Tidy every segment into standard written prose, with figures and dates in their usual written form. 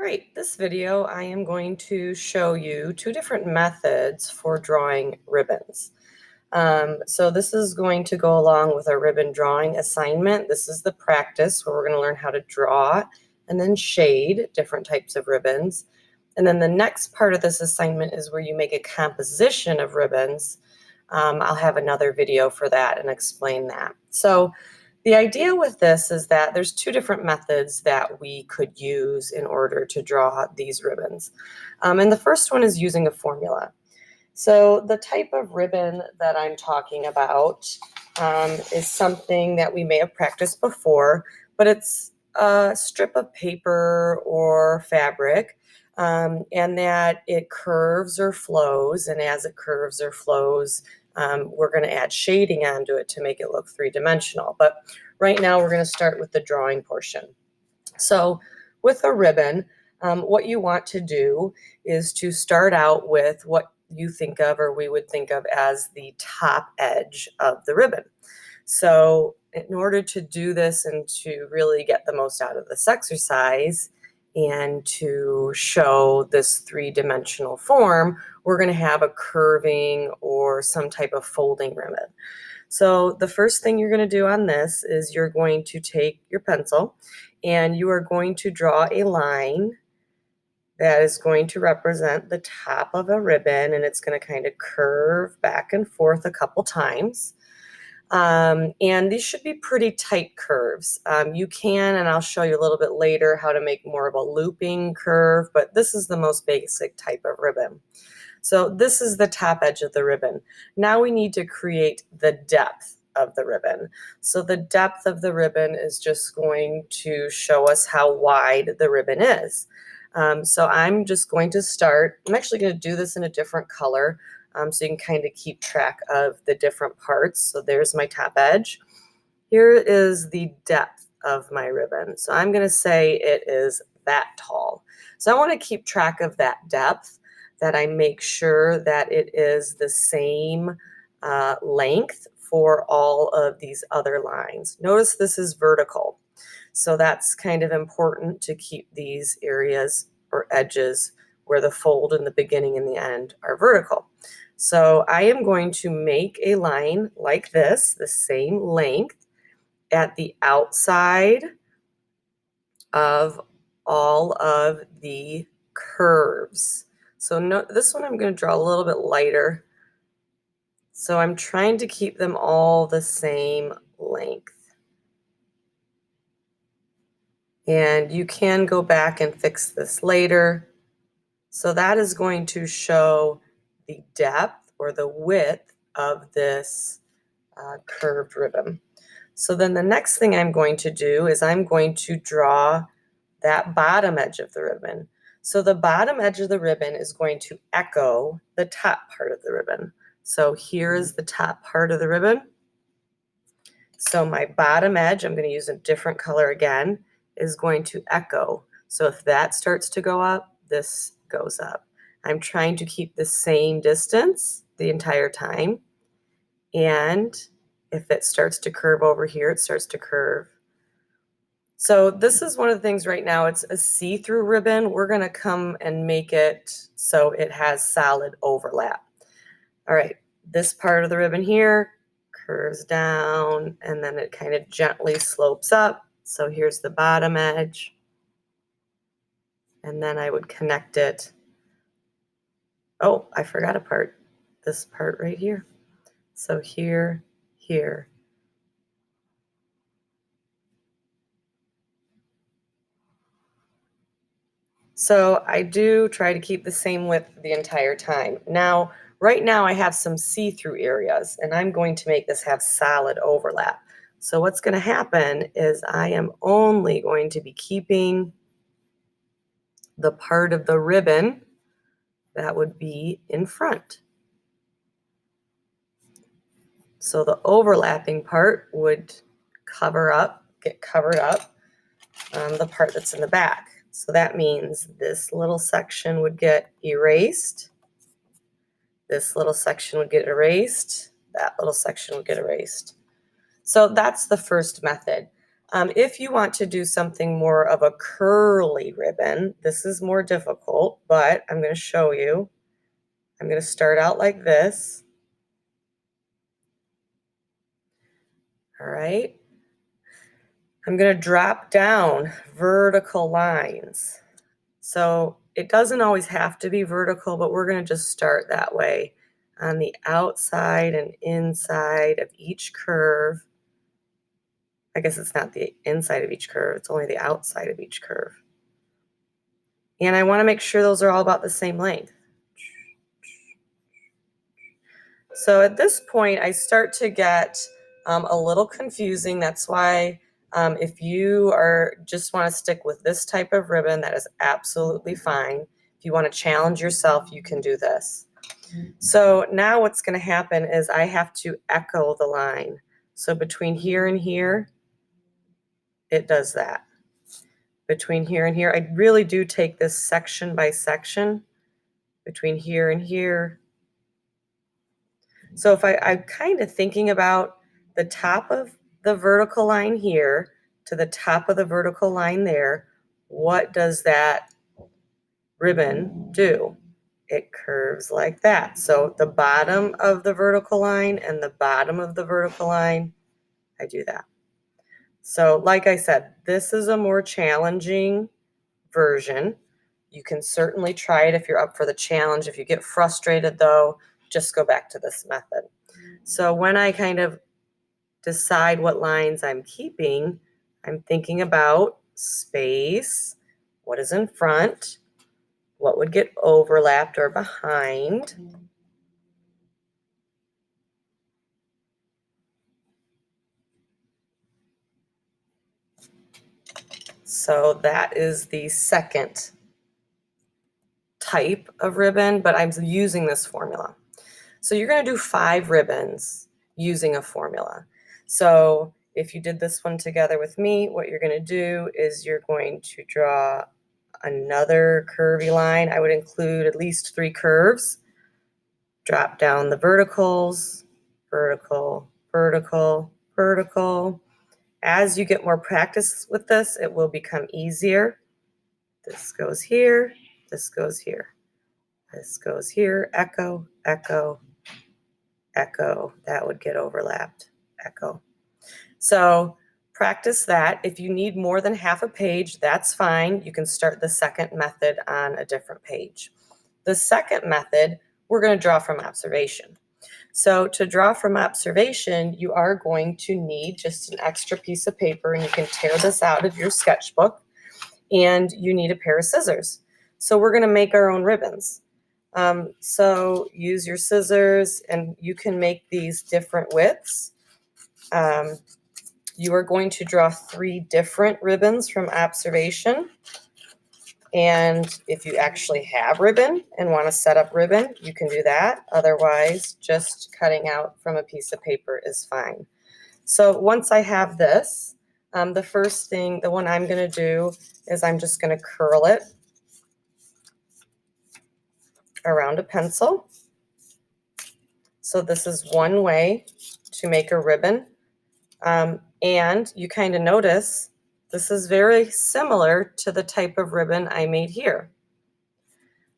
All right, this video I am going to show you two different methods for drawing ribbons. So this is going to go along with our ribbon drawing assignment. This is the practice where we're going to learn how to draw and then shade different types of ribbons. And then the next part of this assignment is where you make a composition of ribbons. I'll have another video for that and explain that. So the idea with this is that there's two different methods that we could use in order to draw these ribbons. And the first one is using a formula. So the type of ribbon that I'm talking about is something that we may have practiced before, but it's a strip of paper or fabric, and that it curves or flows, and as it curves or flows, we're going to add shading onto it to make it look three-dimensional. But right now we're going to start with the drawing portion. So with a ribbon, what you want to do is to start out with what you think of, or we would think of, as the top edge of the ribbon. So in order to do this and to really get the most out of this exercise and to show this three-dimensional form, we're going to have a curving or some type of folding ribbon. So the first thing you're going to do on this is you're going to take your pencil and you are going to draw a line that is going to represent the top of a ribbon, and it's going to kind of curve back and forth a couple times. And these should be pretty tight curves. You can, and I'll show you a little bit later how to make more of a looping curve, but this is the most basic type of ribbon. So this is the top edge of the ribbon. Now we need to create the depth of the ribbon. So the depth of the ribbon is just going to show us how wide the ribbon is. So I'm just going to start. I'm actually going to do this in a different color so you can kind of keep track of the different parts. So there's my top edge. Here is the depth of my ribbon. So I'm going to say it is that tall. So I want to keep track of that depth, that I make sure that it is the same length for all of these other lines. Notice this is vertical. So that's kind of important to keep these areas or edges where the fold in the beginning and the end are vertical. So I am going to make a line like this, the same length, at the outside of all of the curves. So this one I'm going to draw a little bit lighter. So I'm trying to keep them all the same length. And you can go back and fix this later. So that is going to show the depth or the width of this curved ribbon. So then the next thing I'm going to do is I'm going to draw that bottom edge of the ribbon. So the bottom edge of the ribbon is going to echo the top part of the ribbon. So here is the top part of the ribbon. So my bottom edge, I'm going to use a different color again, is going to echo. So if that starts to go up, this goes up. I'm trying to keep the same distance the entire time. And if it starts to curve over here, it starts to curve. So this is one of the things right now, it's a see-through ribbon. We're going to come and make it so it has solid overlap. All right, this part of the ribbon here curves down, and then it kind of gently slopes up. So here's the bottom edge. And then I would connect it. Oh, I forgot a part. This part right here. So here, here. So I do try to keep the same width the entire time. Now, right now I have some see-through areas, and I'm going to make this have solid overlap. So what's going to happen is I am only going to be keeping the part of the ribbon that would be in front. So the overlapping part would get covered up, the part that's in the back. So that means this little section would get erased. This little section would get erased. That little section would get erased. So that's the first method. If you want to do something more of a curly ribbon, this is more difficult, but I'm going to show you. I'm going to start out like this. All right. I'm going to drop down vertical lines. So it doesn't always have to be vertical, but we're going to just start that way on the outside and inside of each curve. I guess it's not the inside of each curve, it's only the outside of each curve. And I want to make sure those are all about the same length. So at this point, I start to get a little confusing. That's why if you are just want to stick with this type of ribbon, that is absolutely fine. If you want to challenge yourself, you can do this. So now what's going to happen is I have to echo the line. So between here and here, it does that. Between here and here, I really do take this section by section. Between here and here. So if I'm kind of thinking about the top of the vertical line here to the top of the vertical line there, what does that ribbon do? It curves like that. So the bottom of the vertical line and the bottom of the vertical line, I do that. So like I said, this is a more challenging version. You can certainly try it if you're up for the challenge. If you get frustrated though, just go back to this method. So when I kind of decide what lines I'm keeping, I'm thinking about space, what is in front, what would get overlapped or behind. So that is the second type of ribbon, but I'm using this formula. So you're going to do 5 ribbons using a formula. So if you did this one together with me, what you're going to do is you're going to draw another curvy line. I would include at least 3 curves. Drop down the verticals, vertical, vertical, vertical. As you get more practice with this, it will become easier. This goes here, this goes here. This goes here, echo, echo, echo. That would get overlapped, echo. So practice that. If you need more than half a page, that's fine. You can start the second method on a different page. The second method, we're going to draw from observation. So to draw from observation, you are going to need just an extra piece of paper, and you can tear this out of your sketchbook, and you need a pair of scissors. So we're going to make our own ribbons. So use your scissors, and you can make these different widths. You are going to draw 3 different ribbons from observation. And if you actually have ribbon and want to set up ribbon, you can do that. Otherwise, just cutting out from a piece of paper is fine. So once I have this, the first thing, the one I'm going to do is I'm just going to curl it around a pencil. So this is one way to make a ribbon. And you kind of notice this is very similar to the type of ribbon I made here.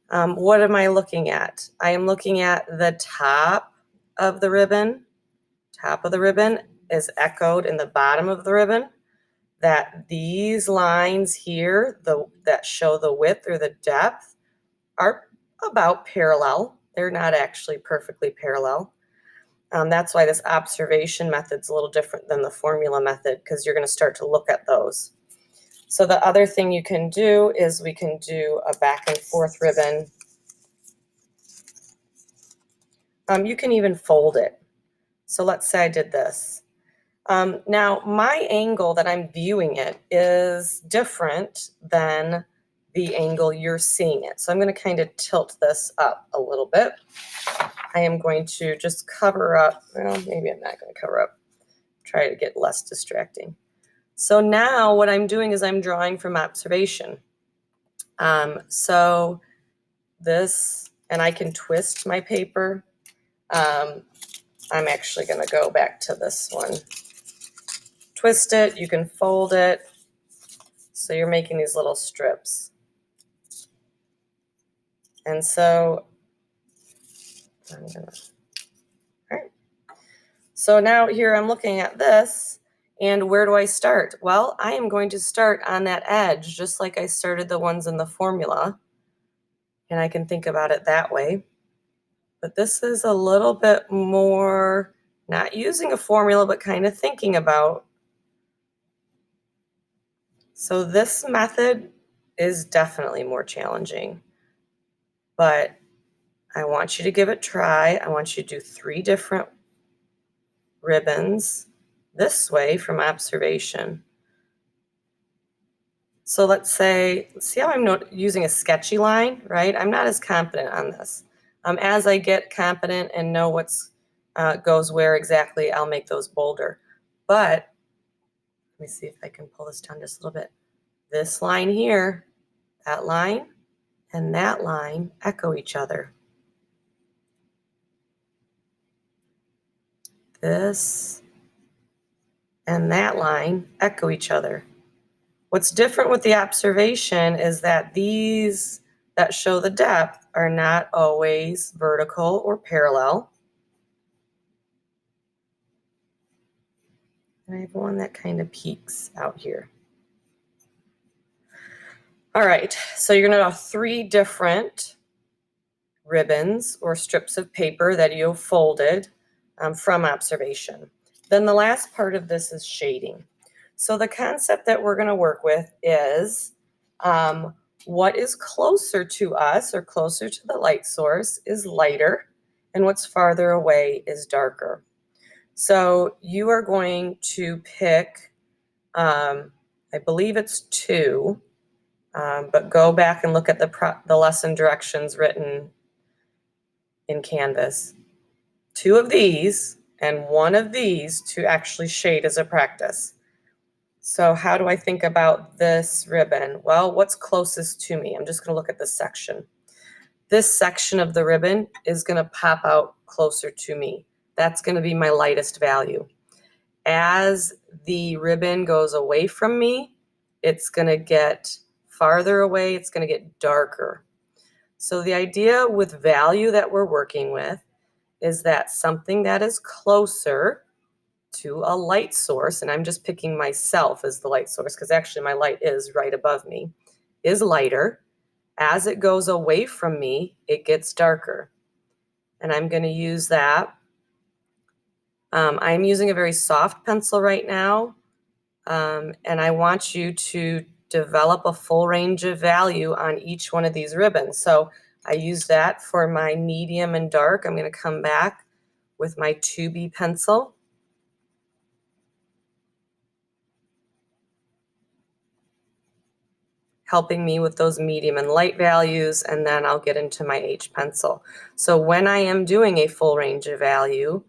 What am I looking at? I am looking at the top of the ribbon. Top of the ribbon is echoed in the bottom of the ribbon. That these lines here, that show the width or the depth, are about parallel. They're not actually perfectly parallel. That's why this observation method's a little different than the formula method, because you're going to start to look at those. So the other thing you can do is we can do a back and forth ribbon. You can even fold it. So let's say I did this. Now my angle that I'm viewing it is different than the angle you're seeing it. So I'm going to kind of tilt this up a little bit. I am going to just cover up, well, maybe I'm not going to cover up, try to get less distracting. So now what I'm doing is I'm drawing from observation. So this, and I can twist my paper. I'm actually going to go back to this one. twist it, you can fold it. So you're making these little strips. And so, all right. So now here I'm looking at this, and where do I start? Well, I am going to start on that edge, just like I started the ones in the formula. And I can think about it that way. But this is a little bit more, not using a formula, but kind of thinking about. So this method is definitely more challenging, but I want you to give it a try. I want you to do 3 different ribbons this way from observation. So let's see how I'm using a sketchy line, right? I'm not as confident on this. As I get confident and know what's goes where exactly, I'll make those bolder. But let me see if I can pull this down just a little bit. This line here, that line, and that line echo each other. This and that line echo each other. What's different with the observation is that these that show the depth are not always vertical or parallel. And I have one that kind of peaks out here. All right, so you're gonna draw 3 different ribbons or strips of paper that you have folded from observation. Then the last part of this is shading. So the concept that we're gonna work with is what is closer to us or closer to the light source is lighter, and what's farther away is darker. So you are going to pick, I believe it's 2, but go back and look at the lesson directions written in Canvas. 2 of these and 1 of these to actually shade as a practice. So how do I think about this ribbon? Well, what's closest to me? I'm just going to look at this section. This section of the ribbon is going to pop out closer to me. That's going to be my lightest value. As the ribbon goes away from me, it's going to get farther away. It's going to get darker. So the idea with value that we're working with is that something that is closer to a light source, and I'm just picking myself as the light source because actually my light is right above me, is lighter. As it goes away from me, it gets darker. And I'm going to use that. I'm using a very soft pencil right now, and I want you to develop a full range of value on each one of these ribbons. So I use that for my medium and dark. I'm going to come back with my 2B pencil. Helping me with those medium and light values, and then I'll get into my H pencil. So when I am doing a full range of value,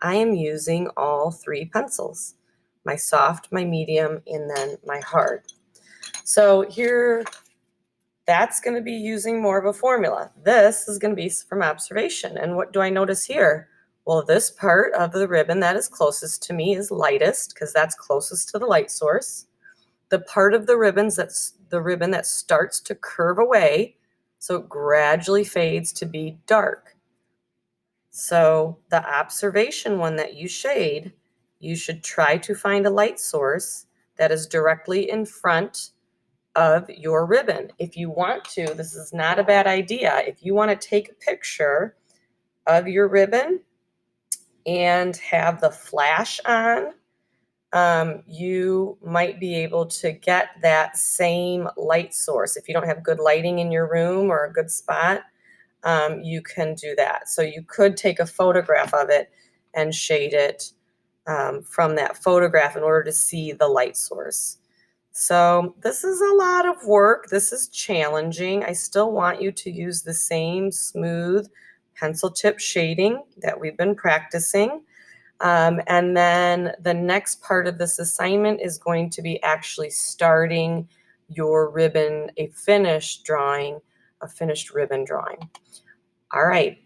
I am using all 3 pencils, my soft, my medium, and then my hard. So here, that's going to be using more of a formula. This is going to be from observation. And what do I notice here? Well, this part of the ribbon that is closest to me is lightest because that's closest to the light source. The part of the ribbons that's the ribbon that starts to curve away, so it gradually fades to be dark. So the observation one that you shade, you should try to find a light source that is directly in front of your ribbon. If you want to, this is not a bad idea. If you want to take a picture of your ribbon and have the flash on, you might be able to get that same light source. If you don't have good lighting in your room or a good spot, you can do that. So you could take a photograph of it and shade it from that photograph in order to see the light source. So this is a lot of work. This is challenging. I still want you to use the same smooth pencil tip shading that we've been practicing. And then the next part of this assignment is going to be actually starting your ribbon, a finished ribbon drawing. All right,